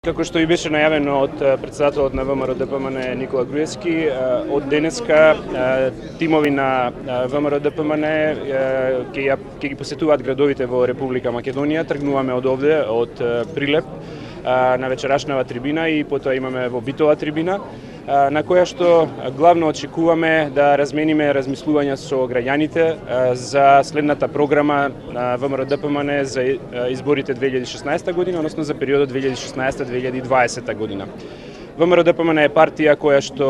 Како што и беше најавено од председателот на ВМРО-ДПМН Никола Груевски, од денеска тимови на ВМРО-ДПМН ќе ги посетуваат градовите во Република Македонија. Тргнуваме од овде, од Прилеп, на вечерашнава трибина и потоа имаме во Битова трибина, на која што главно очекуваме да размениме размислувања со граѓаните за следната програма на ВМРО-ДПМН за изборите 2016 година, односно за периодот 2016-2020 година. ВМРО-ДПМН е партија која што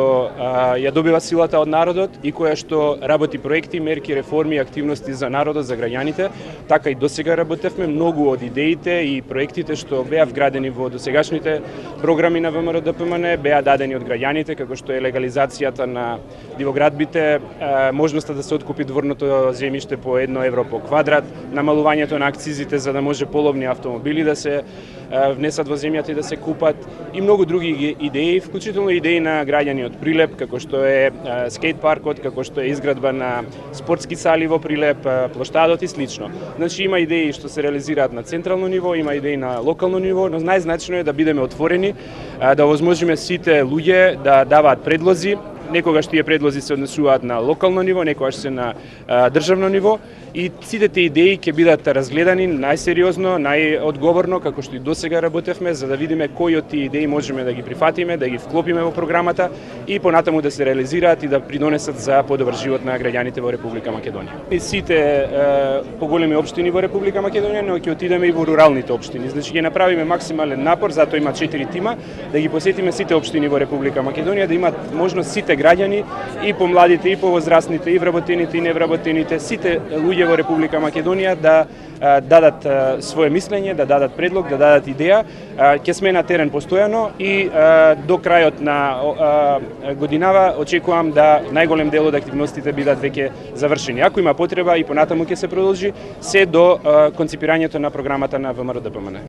ја добива силата од народот и која што работи проекти, мерки, реформи и активности за народот, за граѓаните. Така и досега работевме. Многу од идеите и проектите што беа вградени во досегашните програми на ВМРО-ДПМН беа дадени од граѓаните, како што е легализацијата на дивоградбите, можноста да се откупи дворното земјиште по 1 евро по квадрат, намалувањето на акцизите за да може половни автомобили да се внесат во земјата и да се купат, и многу други идеи, вклучително идеи на граѓани од Прилеп, како што е скейт паркот, како што е изградба на спортски сали во Прилеп, плоштадот и слично. Значи има идеи што се реализираат на централно ниво, има идеи на локално ниво, но најзначно е да бидеме отворени, да овозможиме сите луѓе да даваат предлози. Некогаш тие предлози се однесуваат на локално ниво, некогаш се на државно ниво, и сите тие идеи ќе бидат разгледани најсериозно, најодговорно, како што и досега работевме, за да видиме кои од тие идеи можеме да ги прифатиме, да ги вклопиме во програмата и понатаму да се реализираат и да придонесат за подобар живот на граѓаните во Република Македонија. И сите поголеми општини во Република Македонија, но ќе отидеме и во руралните општини. Значи ќе направиме максимален напор, затоа има 4 тима, да ги посетиме сите општини во Република Македонија, да имат можност сите граѓани, и помладите, и повозрастните, и вработените, и невработените, сите луѓе во Република Македонија да дадат свое мислење, да дадат предлог, да дадат идеја. Ќе сме на терен постојано и до крајот на годинава очекувам да најголем дел од активностите бидат веќе завршени. Ако има потреба и понатаму ќе се продолжи се до конципирањето на програмата на ВМРО-ДПМН.